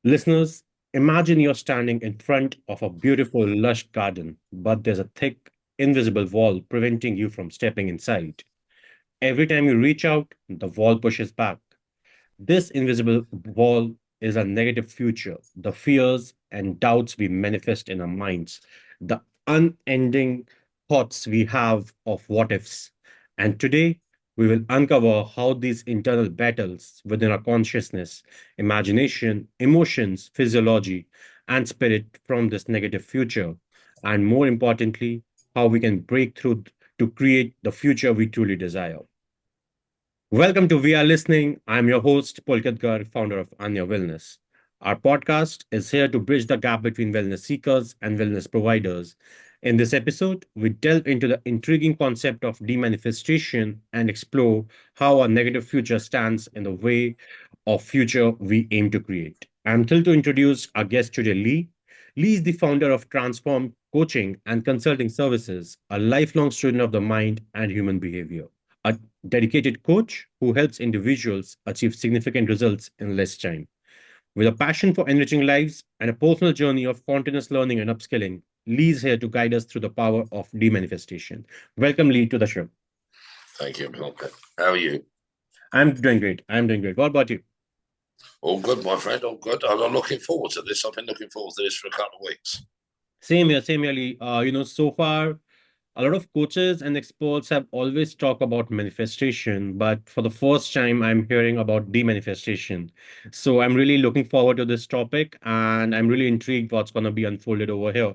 Listeners, imagine you're standing in front of a beautiful, lush garden, but there's a thick, invisible wall preventing you from stepping inside. Every time you reach out, the wall pushes back. This invisible wall is a negative future, the fears and doubts we manifest in our minds, the unending thoughts we have of what ifs. And today, we will uncover how these internal battles within our consciousness, imagination, emotions, physiology, and spirit from this negative future. And more importantly, how we can break through to create the future we truly desire. Welcome to We Are Listening. I'm your host, Pulkit Garg, founder of Aanya Wellness. Our podcast is here to bridge the gap between wellness seekers and wellness providers. In this episode, we delve into the intriguing concept of demanifestation and explore how our negative future stands in the way of future we aim to create. I'm thrilled to introduce our guest today, Lee. Lee is the founder of Transform Coaching and Consulting Services, a lifelong student of the mind and human behavior. A dedicated coach who helps individuals achieve significant results in less time. With a passion for enriching lives and a personal journey of continuous learning and upskilling, Lee is here to guide us through the power of demanifestation. Welcome, Lee, to the show. Thank you, Pulkit. How are you? I'm doing great. I'm doing great. What about you? All good, my friend. All good. I'm looking forward to this. I've been looking forward to this for a couple of weeks. Same here, Lee. So far, a lot of coaches and experts have always talked about manifestation, but for the first time, I'm hearing about demanifestation. So I'm really looking forward to this topic, and I'm really intrigued what's going to be unfolded over here.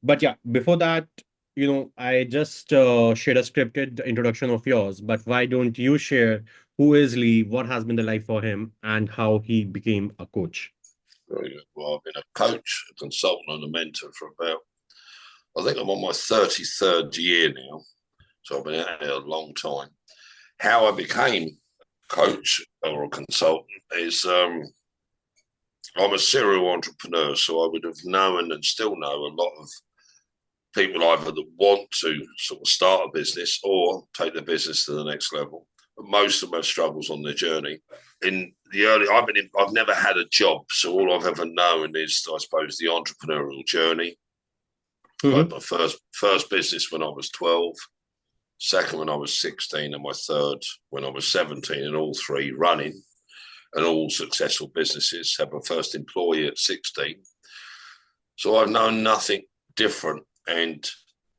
But yeah, before that, I just shared a scripted introduction of yours, but why don't you share who is Lee, what has been the life for him, and how he became a coach? Very good. Well, I've been a coach, a consultant, and a mentor for I think I'm on my 33rd year now. So I've been out there a long time. How I became a coach or a consultant is I'm a serial entrepreneur. So I would have known and still know a lot of people either that want to sort of start a business or take their business to the next level. But most of my struggles on their journey. In the early, I've never had a job, so all I've ever known is, I suppose, the entrepreneurial journey. I Mm-hmm. had my first business when I was 12, second when I was 16, and my third when I was 17, and all three running and all successful businesses. Had my first employee at 16. So I've known nothing different. And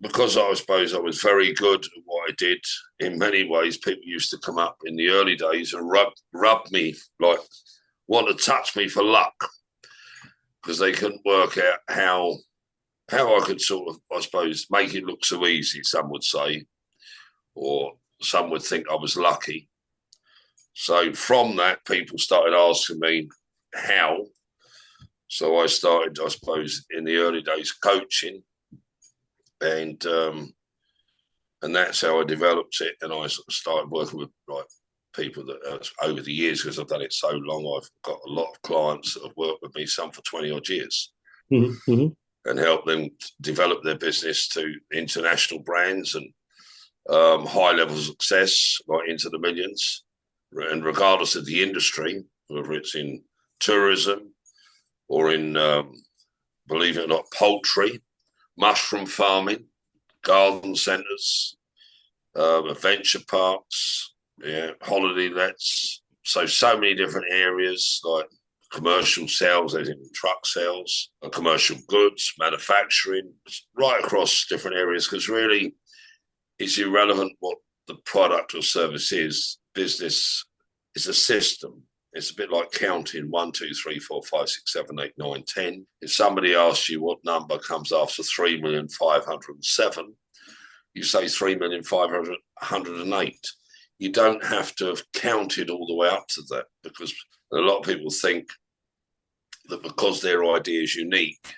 because I suppose I was very good at what I did, in many ways, people used to come up in the early days and rub me, like want to touch me for luck, because they couldn't work out how I could sort of, I suppose, make it look so easy, some would say, or some would think I was lucky. So from that, people started asking me how. So I started, I suppose, in the early days coaching, and that's how I developed it. And I sort of started working with like people that over the years, because I've done it so long, I've got a lot of clients that have worked with me, some for 20 odd years, Mm-hmm. and help them develop their business to international brands and high levels of success, like into the millions. And regardless of the industry, whether it's in tourism or in, believe it or not, poultry, mushroom farming, garden centres, adventure parks, yeah, holiday lets. So many different areas like commercial sales, as in truck sales, commercial goods, manufacturing, right across different areas. Because really, it's irrelevant what the product or service is. Business is a system. It's a bit like counting 1, 2, 3, 4, 5, 6, 7, 8, 9, 10. If somebody asks you what number comes after 3,507,000, you say 3,508,000. You don't have to have counted all the way up to that, because a lot of people think that because their idea is unique,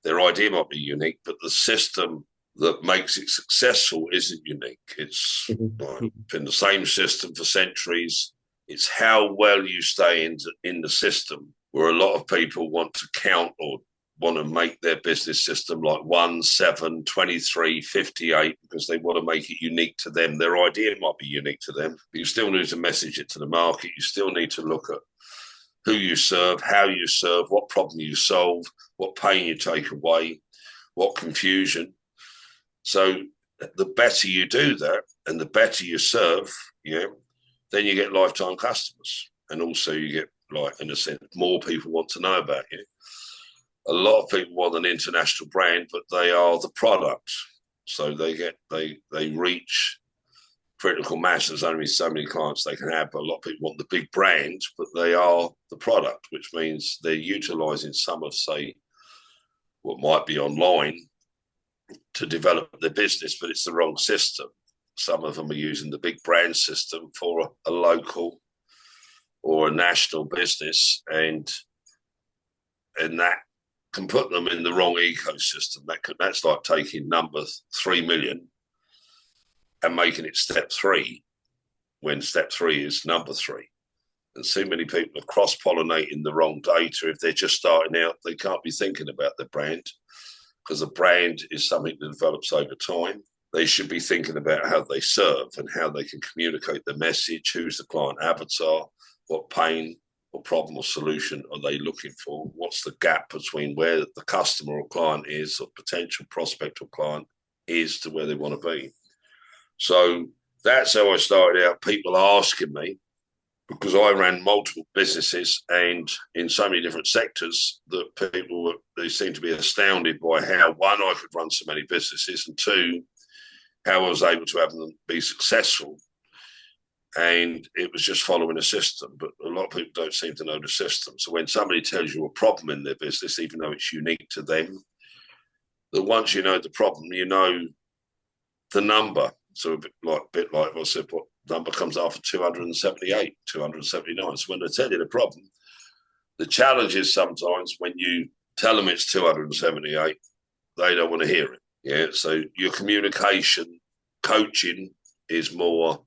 their idea might be unique, but the system that makes it successful isn't unique. It's been the same system for centuries. It's how well you stay in the system, where a lot of people want to count or want to make their business system like 1, 7, 23, 58, because they want to make it unique to them. Their idea might be unique to them, but you still need to message it to the market. You still need to look at who you serve, how you serve, what problem you solve, what pain you take away, what confusion. So the better you do that and the better you serve, then you get lifetime customers. And also you get, like, in a sense, more people want to know about you. A lot of people want an international brand, but they are the product. So they reach critical mass. There's only so many clients they can have, but a lot of people want the big brand, but they are the product, which means they're utilizing some of, say, what might be online to develop their business, but it's the wrong system. Some of them are using the big brand system for a local or a national business, and that can put them in the wrong ecosystem. That's like taking number 3 million and making it step 3 when step 3 is number 3. And so many people are cross-pollinating the wrong data. If they're just starting out, they can't be thinking about their brand, because a brand is something that develops over time. They should be thinking about how they serve and how they can communicate the message, who's the client avatar, what pain or problem or solution are they looking for, what's the gap between where the customer or client is, or potential prospect or client is, to where they want to be. So that's how I started out, people asking me, because I ran multiple businesses and in so many different sectors that they seem to be astounded by how, one, I could run so many businesses, and two, how I was able to have them be successful. And it was just following a system, but a lot of people don't seem to know the system. So when somebody tells you a problem in their business, even though it's unique to them, that once you know the problem, you know the number. So a bit like I said, what number comes after 278, 279. So when they tell you the problem, the challenge is sometimes when you tell them it's 278, they don't want to hear it. Yeah. So your communication, coaching is more,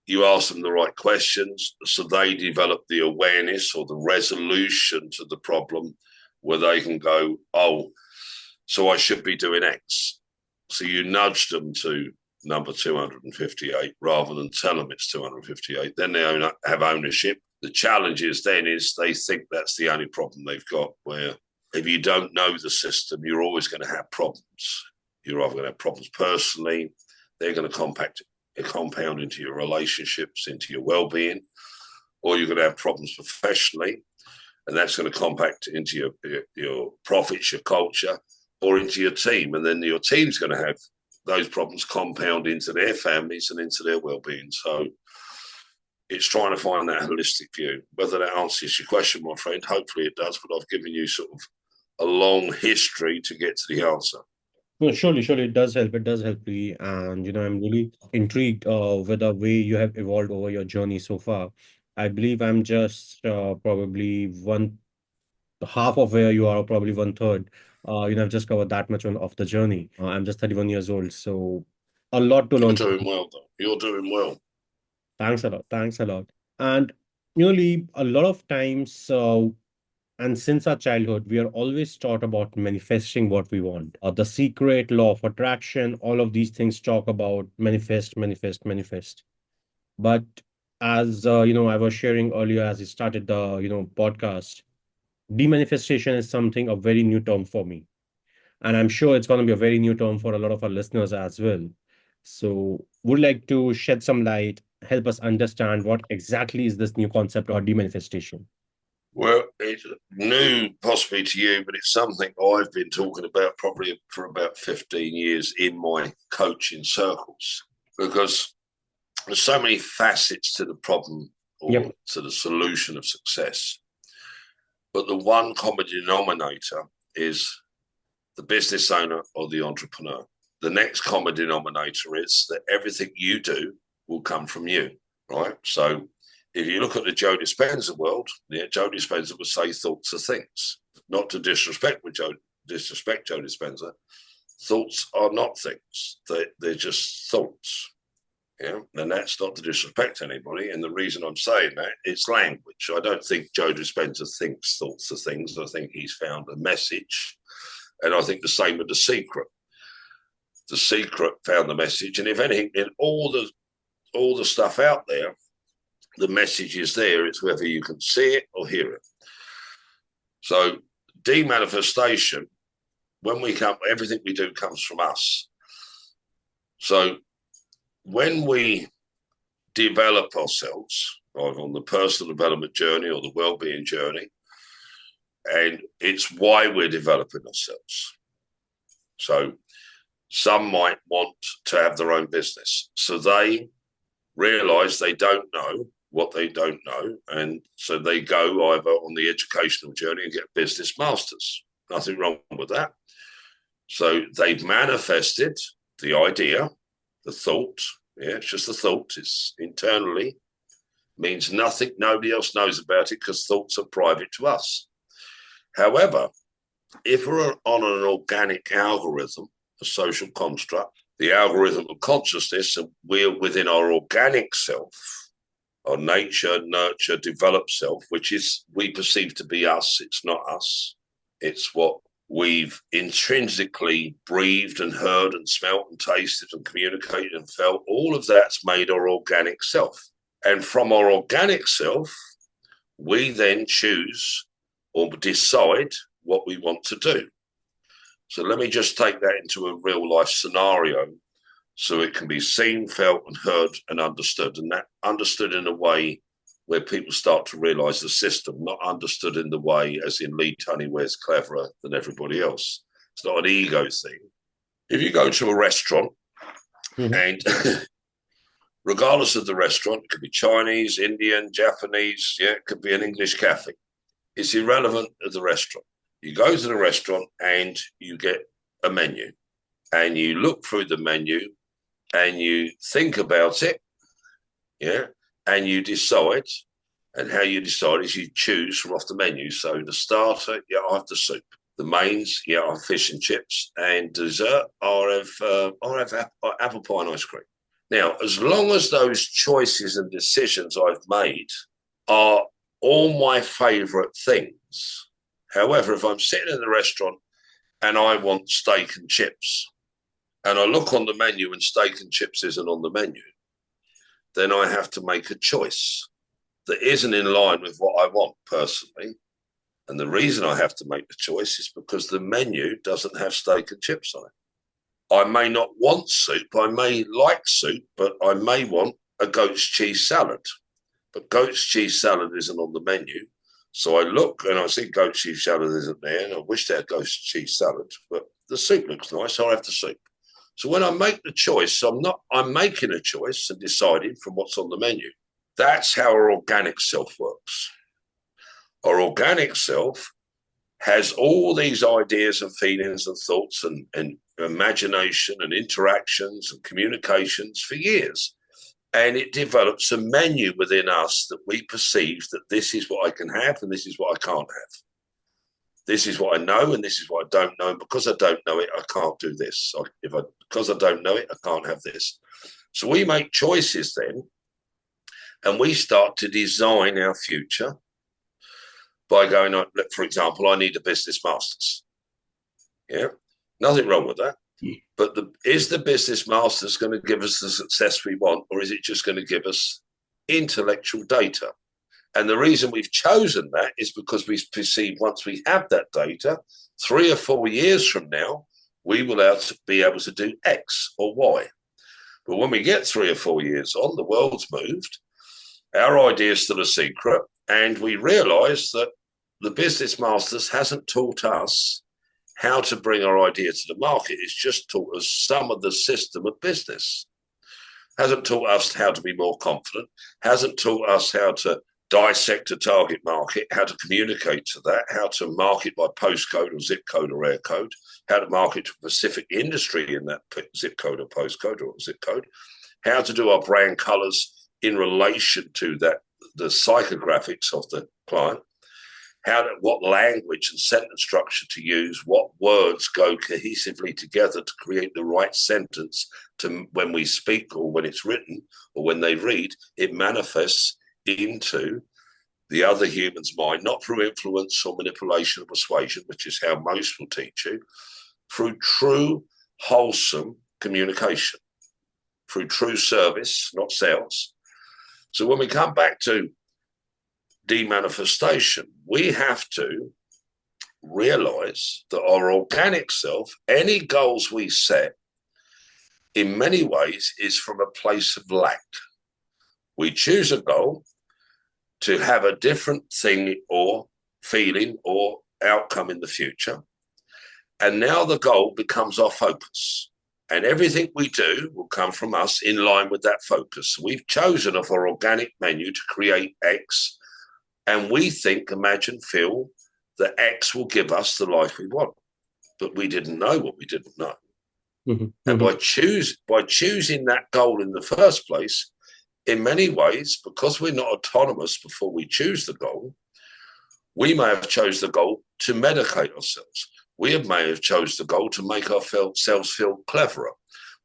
you ask them the right questions so they develop the awareness or the resolution to the problem, where they can go, oh, so I should be doing X. So you nudge them to number 258 rather than tell them it's 258. Then they have ownership. The challenge is they think that's the only problem they've got, where if you don't know the system, you're always going to have problems. You're either going to have problems personally, they're going to compound into your relationships, into your well-being, or you're going to have problems professionally, and that's going to compact into your profits, your culture, or into your team. And then your team's going to have those problems compound into their families and into their well-being. So it's trying to find that holistic view. Whether that answers your question, my friend, hopefully it does, but I've given you sort of a long history to get to the answer. No, surely it does help. It does help, Lee. And I'm really intrigued with the way you have evolved over your journey so far. I believe I'm just probably one half of where you are, or probably one third. I've just covered that much of the journey. I'm just 31 years old, so a lot to You're learn from doing you. well, though. You're doing well. Thanks a lot. Thanks a lot. And Lee, a lot of times, and since our childhood, we are always taught about manifesting what we want. The secret, law of attraction, all of these things talk about manifest, manifest, manifest. But as I was sharing earlier, as we started the podcast, demanifestation is something a very new term for me, and I'm sure it's going to be a very new term for a lot of our listeners as well. So, would like to shed some light, help us understand what exactly is this new concept or demanifestation. Well, it's new possibly to you, but it's something I've been talking about probably for about 15 years in my coaching circles, because there's so many facets to the problem or Yep. to the solution of success. But the one common denominator is the business owner or the entrepreneur. The next common denominator is that everything you do will come from you, right? So if you look at the Joe Dispenza world, Joe Dispenza would say thoughts are things. Not to disrespect Joe Dispenza, thoughts are not things. They're just thoughts. Yeah, and that's not to disrespect anybody. And the reason I'm saying that, it's language. I don't think Joe Dispenza thinks thoughts are things. I think he's found a message. And I think the same with The Secret. The Secret found the message. And if anything, in all the stuff out there, the message is there. It's whether you can see it or hear it. So demanifestation, when we come, everything we do comes from us. So when we develop ourselves, either on the personal development journey or the well-being journey, and it's why we're developing ourselves. So some might want to have their own business. So they realize they don't know what they don't know. And so they go either on the educational journey and get business masters. Nothing wrong with that. So they've manifested the idea, the thought. Yeah, it's just a thought. It's internally, means nothing. Nobody else knows about it because thoughts are private to us. However, if we're on an organic algorithm, a social construct, the algorithm of consciousness, and we're within our organic self, our nature, nurture, developed self, which is we perceive to be us. It's not us. It's what we've intrinsically breathed and heard and smelt and tasted and communicated and felt. All of that's made our organic self. And from our organic self, we then choose or decide what we want to do. So let me just take that into a real life scenario so it can be seen, felt, and heard and understood. And that understood in a way where people start to realize the system, not understood in the way as in Lee Tunney-Ware's cleverer than everybody else. It's not an ego thing. If you go to a restaurant and regardless of the restaurant, it could be Chinese, Indian, Japanese, yeah, it could be an English cafe. It's irrelevant at the restaurant. You go to the restaurant and you get a menu and you look through the menu and you think about it, yeah, and you decide. And how you decide is you choose from off the menu. So the starter, yeah, I have the soup. The mains, yeah, I have fish and chips. And dessert, I have apple pie and ice cream. Now, as long as those choices and decisions I've made are all my favourite things. However, if I'm sitting in the restaurant and I want steak and chips, and I look on the menu and steak and chips isn't on the menu, then I have to make a choice that isn't in line with what I want personally. And the reason I have to make the choice is because the menu doesn't have steak and chips on it. I may not want soup. I may like soup, but I may want a goat's cheese salad. But goat's cheese salad isn't on the menu. So I look and I see goat's cheese salad isn't there, and I wish they had goat's cheese salad, but the soup looks nice, so I have the soup. So when I make the choice, I'm making a choice and deciding from what's on the menu. That's how our organic self works. Our organic self has all these ideas and feelings and thoughts and imagination and interactions and communications for years. And it develops a menu within us that we perceive that this is what I can have and this is what I can't have. This is what I know and this is what I don't know. And because I don't know it, I can't do this. Because I don't know it, I can't have this. So we make choices then, and we start to design our future by going, for example, I need a business master's. Yeah, nothing wrong with that. But is the business masters going to give us the success we want, or is it just going to give us intellectual data? And the reason we've chosen that is because we perceive once we have that data, 3 or 4 years from now, we will be able to do X or Y. But when we get 3 or 4 years on, the world's moved, our idea is still a secret, and we realize that the business masters hasn't taught us how to bring our idea to the market. It's just taught us some of the system of business. Hasn't taught us how to be more confident, hasn't taught us how to dissect a target market, how to communicate to that, how to market by postcode or zip code or air code, how to market to a specific industry in that zip code or postcode or zip code, how to do our brand colors in relation to that, the psychographics of the client, what language and sentence structure to use, what words go cohesively together to create the right sentence to when we speak or when it's written or when they read, it manifests into the other human's mind, not through influence or manipulation or persuasion, which is how most will teach you, through true, wholesome communication, through true service, not sales. So when we come back to demanifestation, we have to realize that our organic self, any goals we set, in many ways is from a place of lack. We choose a goal to have a different thing or feeling or outcome in the future. And now the goal becomes our focus. And everything we do will come from us in line with that focus. We've chosen of our organic menu to create X, and we think, imagine, feel that X will give us the life we want. But we didn't know what we didn't know. Mm-hmm. And by choosing that goal in the first place, in many ways, because we're not autonomous before we choose the goal, we may have chose the goal to medicate ourselves. We may have chose the goal to make ourselves feel cleverer.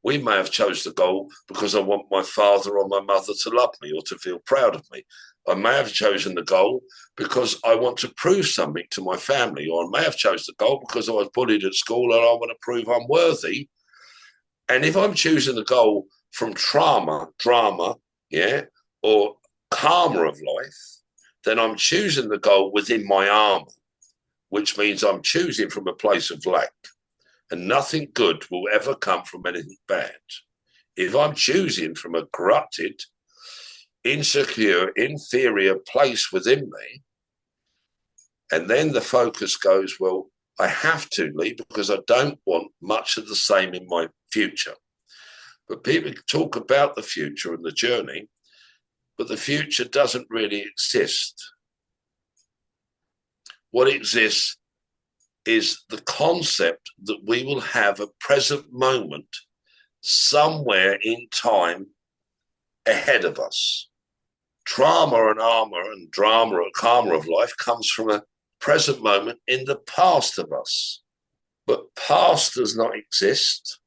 We may have chose the goal because I want my father or my mother to love me or to feel proud of me. I may have chosen the goal because I want to prove something to my family, or I may have chosen the goal because I was bullied at school and I want to prove I'm worthy. And if I'm choosing the goal from trauma, drama, or karma of life, then I'm choosing the goal within my armor, which means I'm choosing from a place of lack. And nothing good will ever come from anything bad. If I'm choosing from a corrupted, insecure, inferior place within me, and then the focus goes, well, I have to, Lee, because I don't want much of the same in my future. But people talk about the future and the journey, but the future doesn't really exist. What exists is the concept that we will have a present moment somewhere in time ahead of us. Trauma and armor and drama and karma of life comes from a present moment in the past of us. But past does not exist.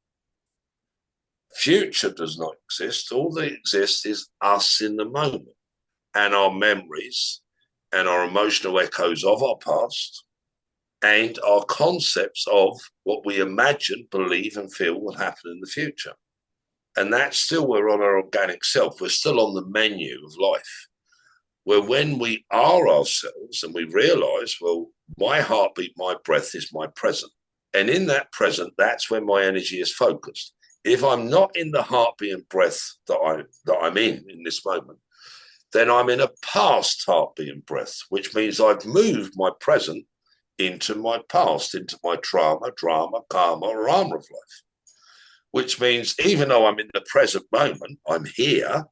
Future does not exist. All that exists is us in the moment and our memories and our emotional echoes of our past and our concepts of what we imagine, believe, and feel will happen in the future. And that's still, we're on our organic self. We're still on the menu of life, where when we are ourselves and we realize, well, my heartbeat, my breath is my present. And in that present, that's where my energy is focused. If I'm not in the heartbeat and breath that I'm in this moment, then I'm in a past heartbeat and breath, which means I've moved my present into my past, into my trauma, drama, karma, or armor of life. Which means even though I'm in the present moment, I'm here,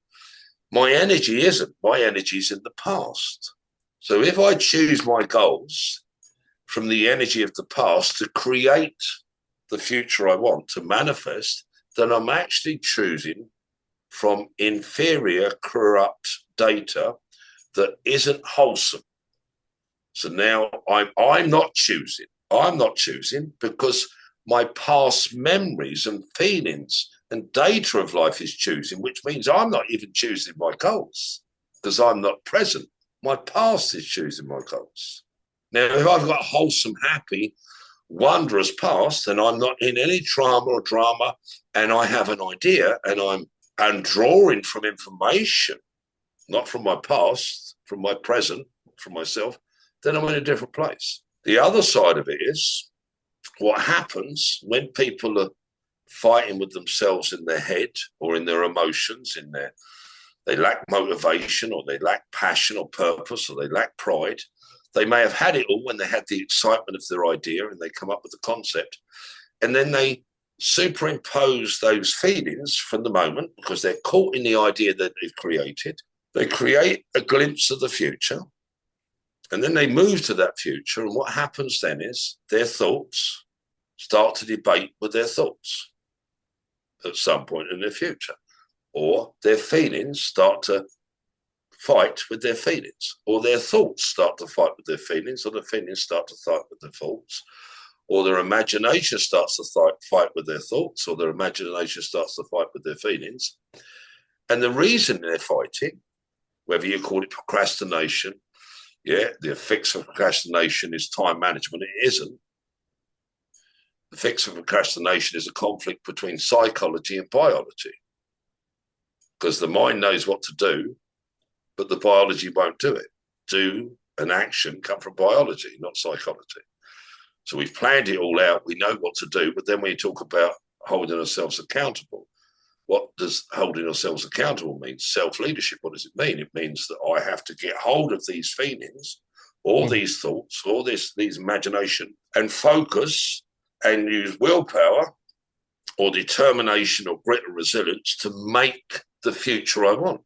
my energy isn't. My energy is in the past. So if I choose my goals from the energy of the past to create the future I want to manifest, then I'm actually choosing from inferior, corrupt data that isn't wholesome. So now I'm not choosing. I'm not choosing because my past memories and feelings and data of life is choosing, which means I'm not even choosing my goals because I'm not present. My past is choosing my goals. Now, if I've got wholesome, happy, wondrous past, then I'm not in any trauma or drama, and I have an idea, and I'm drawing from information, not from my past, from my present, from myself, then I'm in a different place. The other side of it is what happens when people are fighting with themselves in their head or in their emotions, they lack motivation or they lack passion or purpose or they lack pride. They may have had it all when they had the excitement of their idea and they come up with the concept. And then they superimpose those feelings from the moment because they're caught in the idea that they've created. They create a glimpse of the future. And then they move to that future. And what happens then is their thoughts start to debate with their thoughts at some point in their future. Or their feelings start to fight with their feelings, or their thoughts start to fight with their feelings, or their feelings start to fight with their thoughts, or their imagination starts to fight with their thoughts, or their imagination starts to fight with their feelings. And the reason they're fighting, whether you call it procrastination, the fix of procrastination is time management, it isn't. The fix of procrastination is a conflict between psychology and biology, because the mind knows what to do, but the biology won't do it. Do and action come from biology, not psychology. So we've planned it all out. We know what to do. But then when you talk about holding ourselves accountable, what does holding ourselves accountable mean? Self-leadership. What does it mean? It means that I have to get hold of these feelings or these thoughts or these imagination and focus and use willpower or determination or grit or resilience to make the future I want.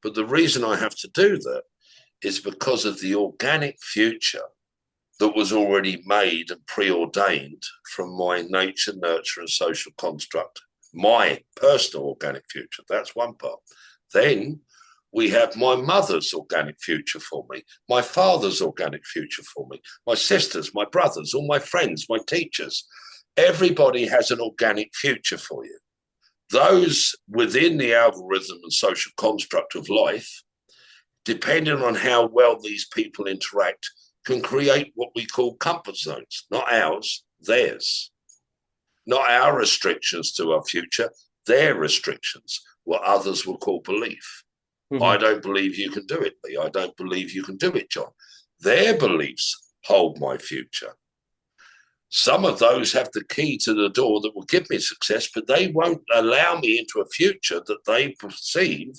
But the reason I have to do that is because of the organic future that was already made and preordained from my nature, nurture, and social construct, my personal organic future. That's one part. Then we have my mother's organic future for me, my father's organic future for me, my sisters, my brothers, all my friends, my teachers. Everybody has an organic future for you. Those within the algorithm and social construct of life, depending on how well these people interact, can create what we call comfort zones, not ours, theirs. Not our restrictions to our future, their restrictions, what others will call belief. I don't believe you can do it, Lee. I don't believe you can do it, John. Their beliefs hold my future. Some of those have the key to the door that will give me success, but they won't allow me into a future that they perceive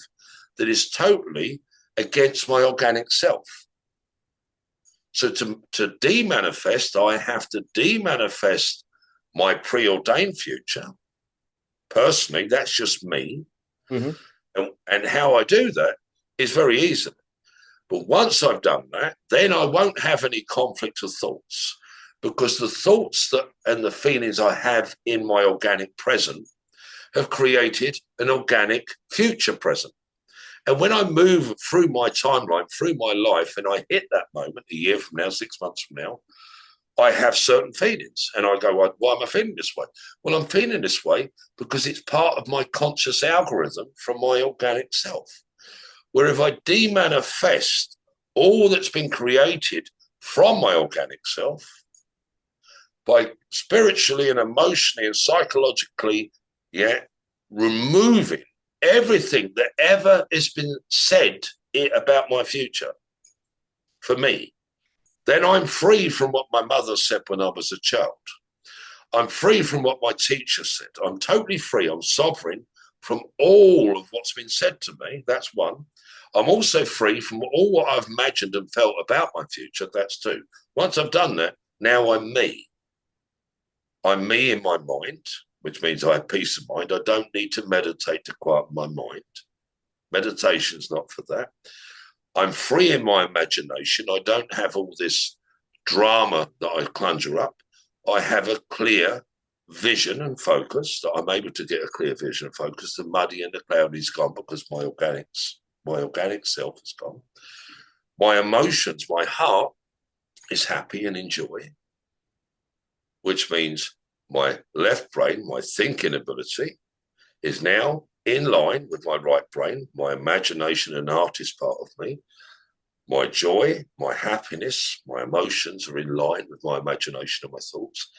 that is totally against my organic self. So to de-manifest, I have to de-manifest my preordained future. Personally, that's just me. And how I do that is very easy. But once I've done that, then I won't have any conflict of thoughts, because the thoughts that and the feelings I have in my organic present have created an organic future present. And when I move through my timeline, through my life, and I hit that moment a year from now, 6 months from now, I have certain feelings. And I go, why am I feeling this way? Well, I'm feeling this way because it's part of my conscious algorithm from my organic self. Where if I de-manifest all that's been created from my organic self, by spiritually and emotionally and psychologically, removing everything that ever has been said about my future for me, then I'm free from what my mother said when I was a child. I'm free from what my teacher said. I'm totally free. I'm sovereign from all of what's been said to me. That's one. I'm also free from all what I've imagined and felt about my future. That's two. Once I've done that, now I'm me. I'm me in my mind, which means I have peace of mind. I don't need to meditate to quiet my mind. Meditation's not for that. I'm free in my imagination. I don't have all this drama that I conjure up. I have a clear vision and focus, that I'm able to get a clear vision and focus. The muddy and the cloudy's gone because my organic self is gone. My emotions, my heart is happy and in joy, which means my left brain, my thinking ability, is now in line with my right brain. My imagination and artist part of me, my joy, my happiness, my emotions are in line with my imagination and my thoughts.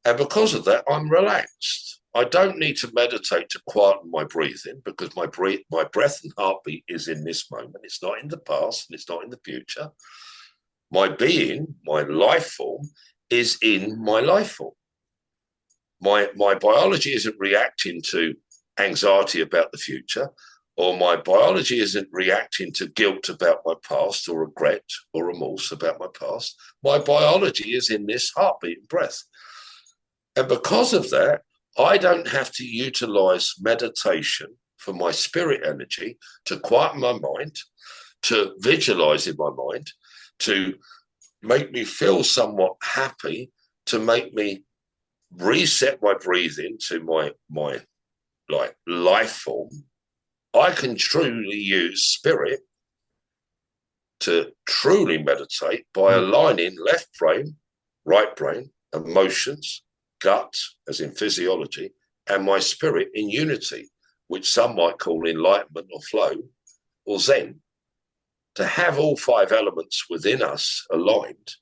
And because of that, I'm relaxed. I don't need to meditate to quieten my breathing, because my breath and heartbeat is in this moment. It's not in the past and it's not in the future. My being, my life form, is in my life form. My biology isn't reacting to anxiety about the future, or my biology isn't reacting to guilt about my past, or regret or remorse about my past. My biology is in this heartbeat and breath. And because of that, I don't have to utilize meditation for my spirit energy to quieten my mind, to visualize in my mind, to make me feel somewhat happy, to make me reset my breathing to my life form. I can truly use spirit to truly meditate by aligning left brain, right brain, emotions, gut, as in physiology, and my spirit in unity, which some might call enlightenment or flow or Zen. To have all five elements within us aligned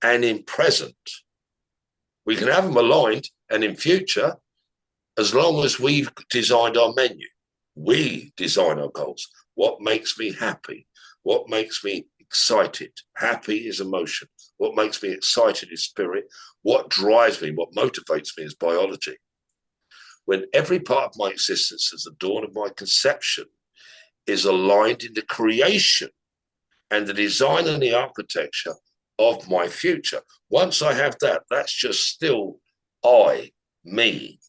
and in present. We can have them aligned and in future, as long as we've designed our menu. We design our goals. What makes me happy? What makes me excited? Happy is emotion. What makes me excited is spirit. What drives me, what motivates me is biology. When every part of my existence as the dawn of my conception is aligned in the creation and the design and the architecture of my future. Once I have that, that's just still I, me.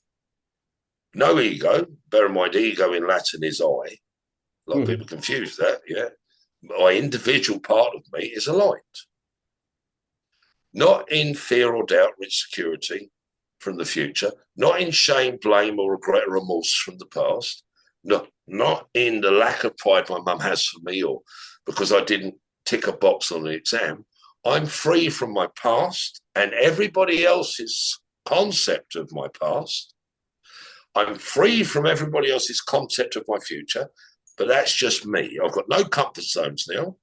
No ego. Bear in mind, ego in Latin is I. A lot of people confuse that, yeah. My individual part of me is aligned. Not in fear or doubt or insecurity from the future, not in shame, blame, or regret or remorse from the past, not in the lack of pride my mum has for me or because I didn't tick a box on the exam. I'm free from my past and everybody else's concept of my past. I'm free from everybody else's concept of my future, but that's just me. I've got no comfort zones now,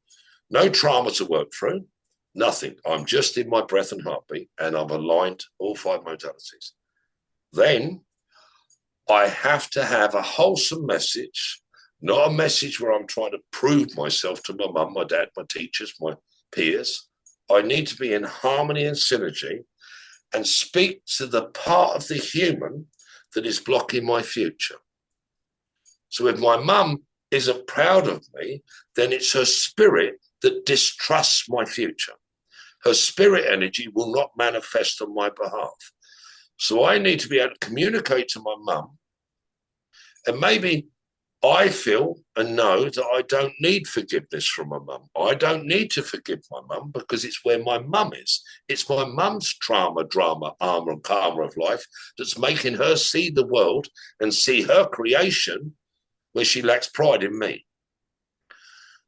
no trauma to work through, nothing. I'm just in my breath and heartbeat, and I've aligned all 5 modalities. Then I have to have a wholesome message, not a message where I'm trying to prove myself to my mum, my dad, my teachers, my peers. I need to be in harmony and synergy and speak to the part of the human that is blocking my future. So if my mum isn't proud of me, then it's her spirit that distrusts my future. Her spirit energy will not manifest on my behalf. So I need to be able to communicate to my mum. And maybe I feel and know that I don't need forgiveness from my mum. I don't need to forgive my mum because it's where my mum is. It's my mum's trauma, drama, armor, and karma of life that's making her see the world and see her creation where she lacks pride in me.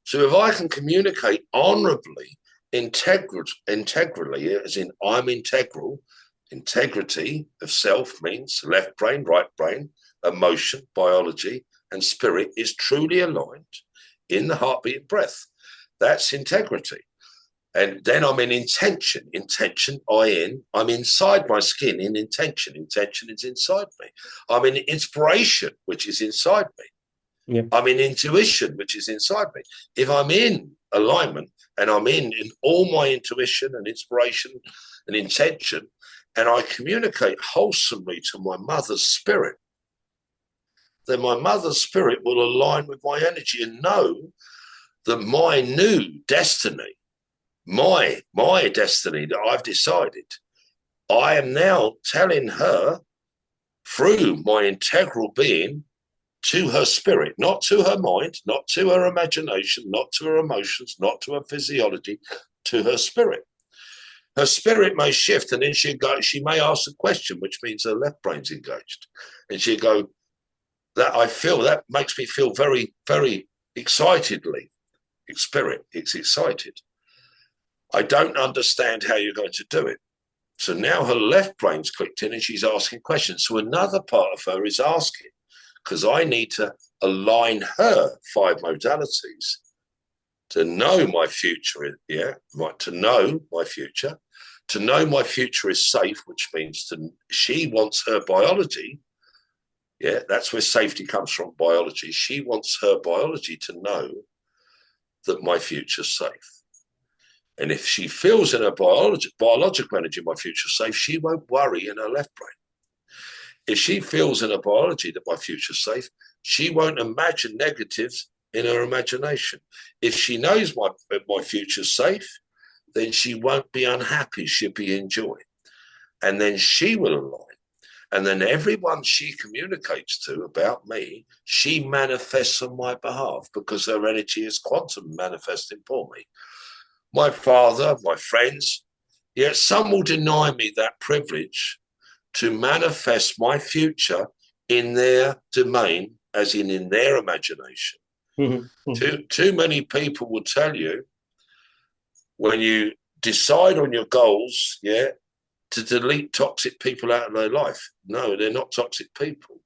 So if I can communicate honorably, integrally, as in I'm integral, integrity of self means left brain, right brain, emotion, biology, and spirit is truly aligned in the heartbeat and breath. That's integrity. And then I'm in intention. Intention, I'm inside my skin in intention. Intention is inside me. I'm in inspiration, which is inside me. Yep. I'm in intuition, which is inside me. If I'm in alignment and I'm in all my intuition and inspiration and intention, and I communicate wholesomely to my mother's spirit, then my mother's spirit will align with my energy and know that my new destiny, my destiny that I've decided, I am now telling her through my integral being to her spirit, not to her mind, not to her imagination, not to her emotions, not to her physiology, to her spirit. Her spirit may shift and then she may ask a question, which means her left brain's engaged. And she'll go, that makes me feel very, very excitedly. Spirit, it's excited. I don't understand how you're going to do it. So now her left brain's clicked in and she's asking questions. So another part of her is asking, because I need to align her 5 modalities to know my future, to know my future is safe, which means she wants her biology. Yeah, that's where safety comes from, biology. She wants her biology to know that my future's safe. And if she feels in her biological energy my future's safe, she won't worry in her left brain. If she feels in her biology that my future's safe, she won't imagine negatives in her imagination. If she knows my future's safe, then she won't be unhappy, she'll be enjoying. And then she will align. And then everyone she communicates to about me, she manifests on my behalf because her energy is quantum manifesting for me. My father, my friends, yet some will deny me that privilege to manifest my future in their domain, as in their imagination. Mm-hmm. Too many people will tell you when you decide on your goals, to delete toxic people out of their life. No, they're not toxic people.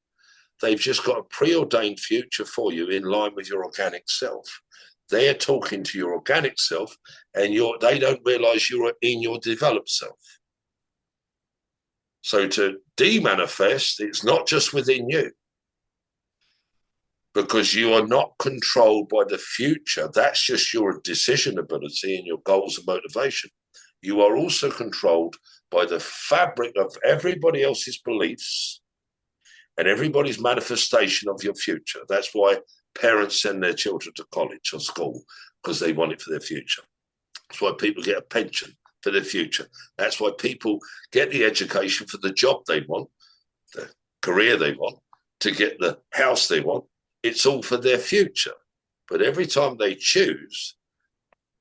They've just got a preordained future for you in line with your organic self. They're talking to your organic self and they don't realize you're in your developed self. So to de-manifest, it's not just within you, because you are not controlled by the future. That's just your decision ability and your goals and motivation. you are also controlled by the fabric of everybody else's beliefs and everybody's manifestation of your future. That's why parents send their children to college or school, because they want it for their future. That's why people get a pension for their future. That's why people get the education for the job they want, the career they want, to get the house they want. It's all for their future. But every time they choose,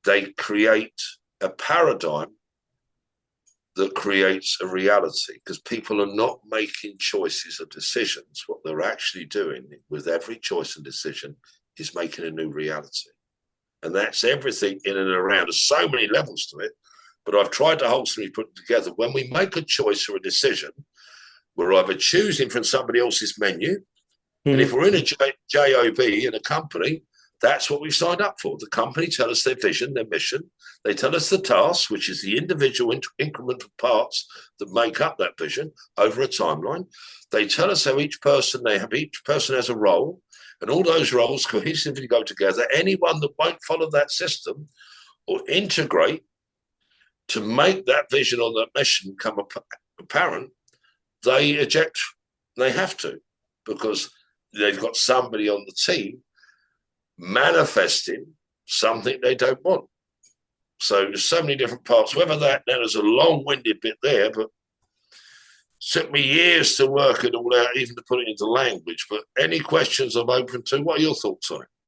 they create a paradigm that creates a reality, because people are not making choices or decisions. What they're actually doing with every choice and decision is making a new reality. And that's everything in and around. There's so many levels to it, but I've tried to wholesomely put it together. When we make a choice or a decision, we're either choosing from somebody else's menu, and if we're in a JOB in a company, that's what we've signed up for. The company tell us their vision, their mission. They tell us the task, which is the individual incremental parts that make up that vision over a timeline. They tell us how each person has a role, and all those roles cohesively go together. Anyone that won't follow that system or integrate to make that vision or that mission come apparent, they eject. They have to, because they've got somebody on the team manifesting something they don't want. So there's so many different parts. Whether that, now there's a long-winded bit there, but it took me years to work it all out, even to put it into language. But any questions I'm open to? What are your thoughts on it?